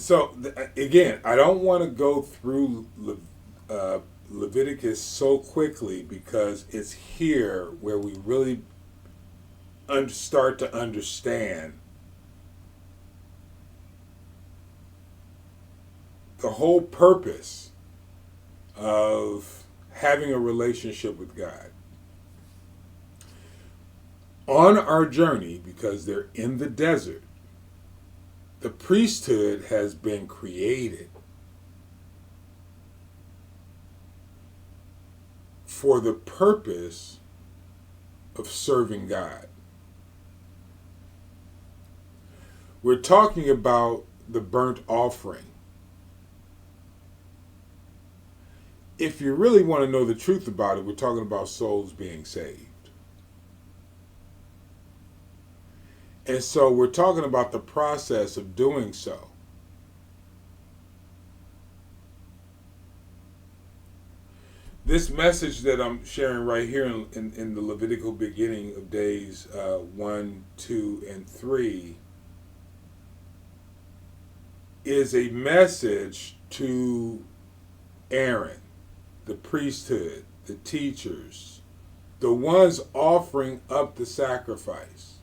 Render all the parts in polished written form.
Again, I don't want to go through Leviticus so quickly because it's here where we really start to understand the whole purpose of having a relationship with God. On our journey, because they're in the desert, the priesthood has been created for the purpose of serving God. We're talking about the burnt offering. If you really want to know the truth about it, we're talking about souls being saved. And so we're talking about the process of doing so. This message that I'm sharing right here in the Levitical beginning of days 1, 2, and 3 is a message to Aaron, the priesthood, the teachers, the ones offering up the sacrifice.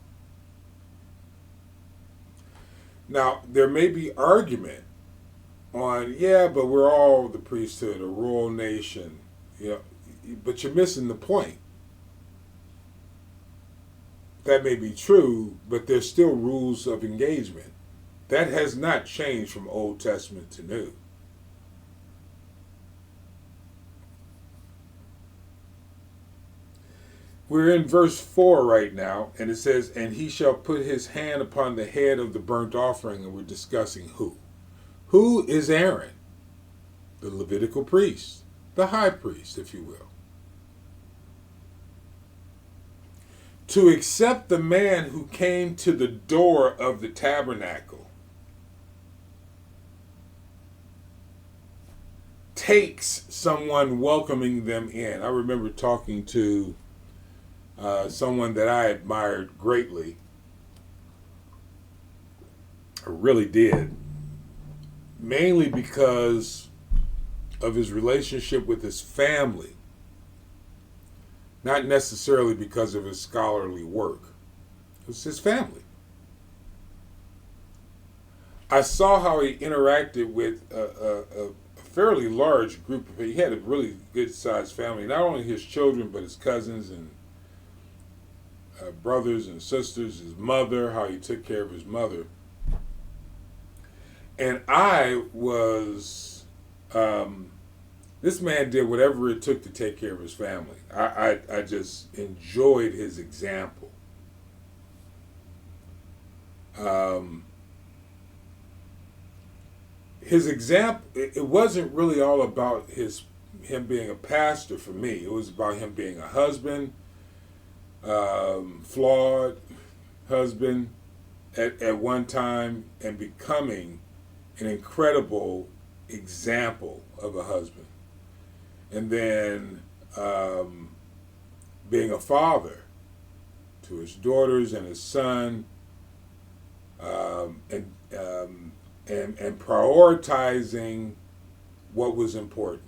Now, there may be argument on, yeah, but we're all the priesthood, a royal nation, but you're missing the point. That may be true, but there's still rules of engagement. That has not changed from Old Testament to New. We're in verse 4 right now, and it says, and he shall put his hand upon the head of the burnt offering, and we're discussing who. Who is Aaron? The Levitical priest, the high priest, if you will. To accept the man who came to the door of the tabernacle takes someone welcoming them in. I remember talking to someone that I admired greatly. I really did. Mainly because of his relationship with his family. Not necessarily because of his scholarly work. It was his family. I saw how he interacted with a fairly large group of people. He had a really good sized family. Not only his children, but his cousins and brothers and sisters, his mother, how he took care of his mother. And I was, this man did whatever it took to take care of his family. I just enjoyed his example. His example, it wasn't really all about him being a pastor for me. It was about him being a husband, flawed husband at one time, and becoming an incredible example of a husband. And then being a father to his daughters and his son, and prioritizing what was important.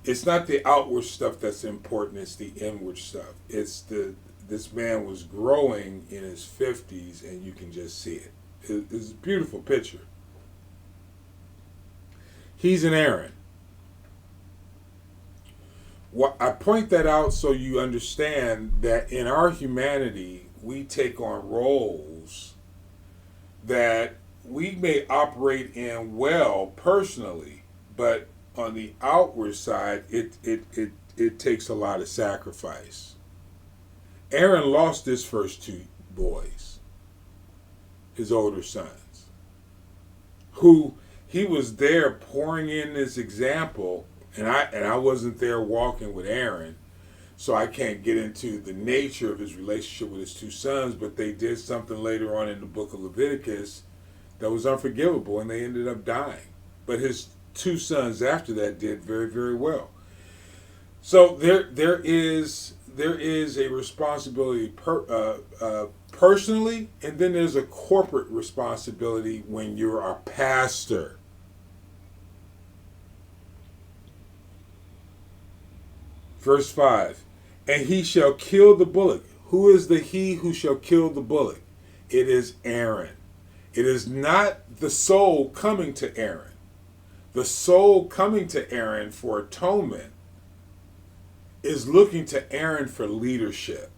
It's not the outward stuff that's important, it's the inward stuff. This man was growing in his 50s, and you can just see it. It's a beautiful picture. He's an Aaron. I point that out so you understand that in our humanity, we take on roles that we may operate in well personally, but on the outward side, it takes a lot of sacrifice. Aaron lost his first two boys, his older sons, who he was there pouring in this example, and I wasn't there walking with Aaron, so I can't get into the nature of his relationship with his two sons, but they did something later on in the book of Leviticus that was unforgivable, and they ended up dying. But his two sons after that did very, very well. So there is a responsibility personally, and then there's a corporate responsibility when you're a pastor. Verse 5. And he shall kill the bullock. Who is the he who shall kill the bullock? It is Aaron. It is not the soul coming to Aaron. The soul coming to Aaron for atonement is looking to Aaron for leadership.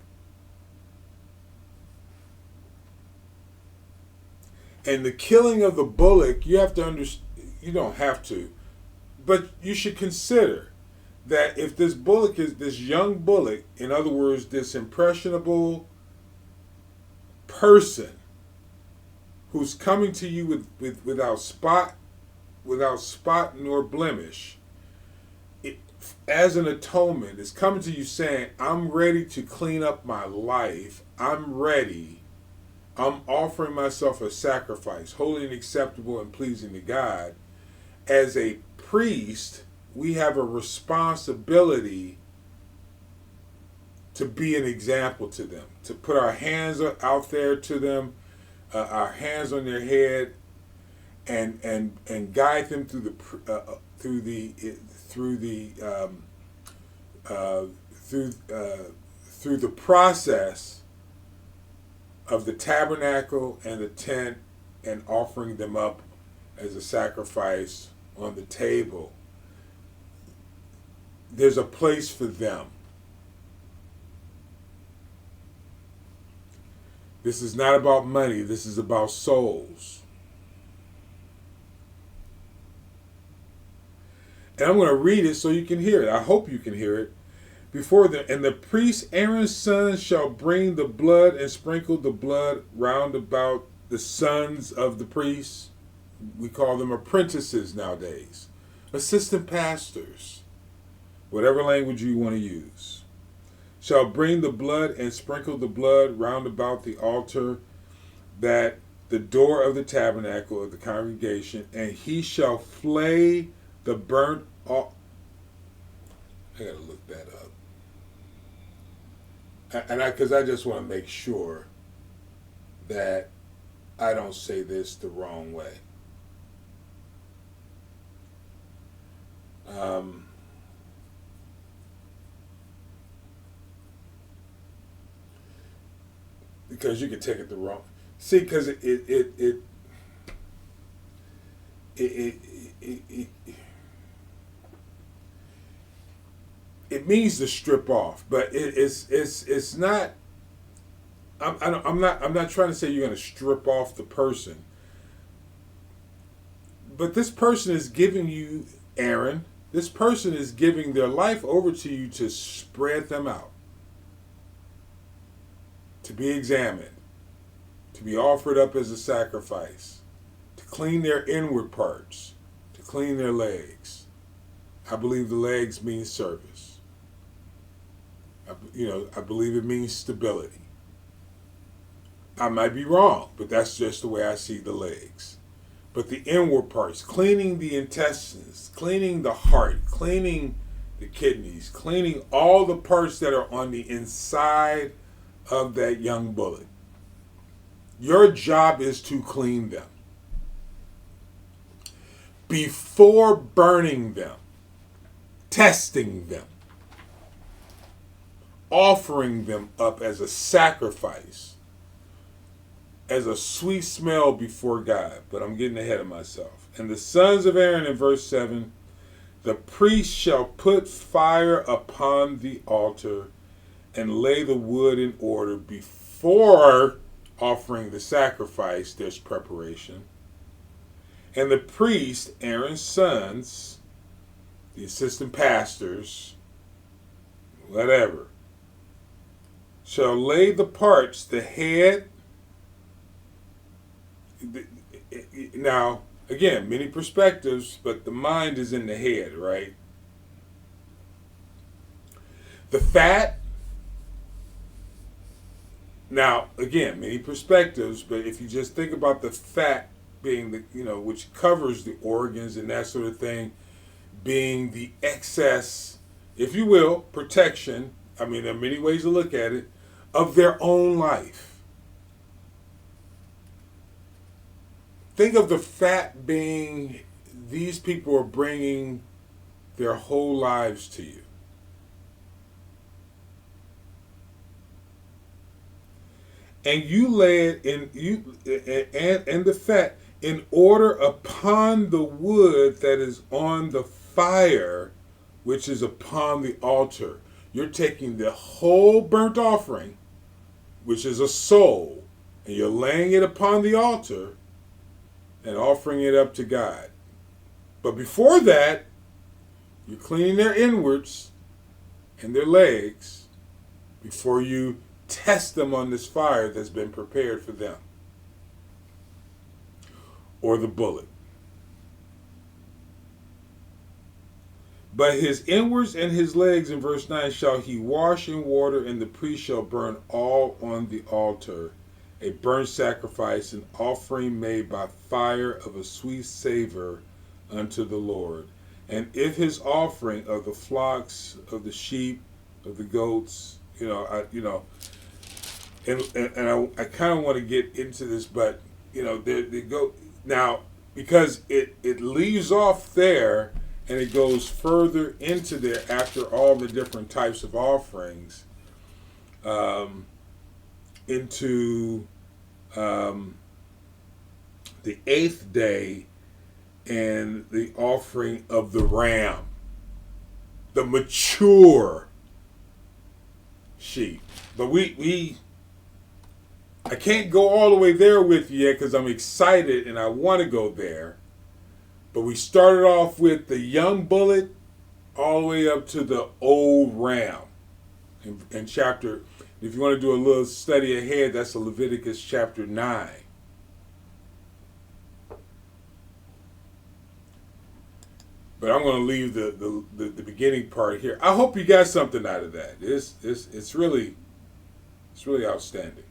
And the killing of the bullock, you have to understand, you don't have to, but you should consider that if this bullock is this young bullock, in other words, this impressionable person who's coming to you without spot nor blemish, as an atonement, is coming to you saying, I'm ready to clean up my life. I'm ready. I'm offering myself a sacrifice, holy and acceptable and pleasing to God. As a priest, we have a responsibility to be an example to them, to put our hands out there to them, our hands on their head, and guide them through the process of the tabernacle and the tent, and offering them up as a sacrifice on the table. There's a place for them. This is not about money. This is about souls. And I'm going to read it so you can hear it. I hope you can hear it. And the priest Aaron's son shall bring the blood and sprinkle the blood round about the sons of the priests. We call them apprentices nowadays. Assistant pastors. Whatever language you want to use. Shall bring the blood and sprinkle the blood round about the altar, that the door of the tabernacle of the congregation, and he shall flay the burnt off. I gotta look that up. Because I just want to make sure that I don't say this the wrong way. Because you can take it the wrong. See, because it means to strip off, but it's not. I'm not trying to say you're going to strip off the person, but this person is giving you, Aaron. This person is giving their life over to you to spread them out, to be examined, to be offered up as a sacrifice, to clean their inward parts, to clean their legs. I believe the legs mean service. I believe it means stability. I might be wrong, but that's just the way I see the legs. But the inward parts, cleaning the intestines, cleaning the heart, cleaning the kidneys, cleaning all the parts that are on the inside of that young bullet. Your job is to clean them before burning them, testing them, offering them up as a sacrifice, as a sweet smell before God. But I'm getting ahead of myself. And the sons of Aaron, in verse 7, the priest shall put fire upon the altar and lay the wood in order. Before offering the sacrifice, there's preparation. And the priest, Aaron's sons, the assistant pastors, whatever, shall lay the parts, the head. Now, again, many perspectives, but the mind is in the head, right? The fat. Now, again, many perspectives, but if you just think about the fat being the, which covers the organs and that sort of thing, being the excess, if you will, protection. I mean, there are many ways to look at it, of their own life. think of the fat being these people are bringing their whole lives to you. And you lay it in and the fat in order upon the wood that is on the fire, which is upon the altar. You're taking the whole burnt offering, which is a soul, and you're laying it upon the altar and offering it up to God. But before that, you're cleaning their inwards and their legs before you test them on this fire that's been prepared for them. Or the bullet. But his inwards and his legs, in verse 9, shall he wash in water, and the priest shall burn all on the altar, a burnt sacrifice, an offering made by fire of a sweet savor unto the Lord. And if his offering of the flocks, of the sheep, of the goats, and I kind of want to get into this, but they go now because it leaves off there and it goes further into there after all the different types of offerings, into the eighth day and the offering of the ram, the mature sheep. But I can't go all the way there with you yet because I'm excited and I want to go there. But we started off with the young bullet all the way up to the old ram. In chapter, if you want to do a little study ahead, that's Leviticus chapter 9. But I'm going to leave the beginning part here. I hope you got something out of that. It's really outstanding.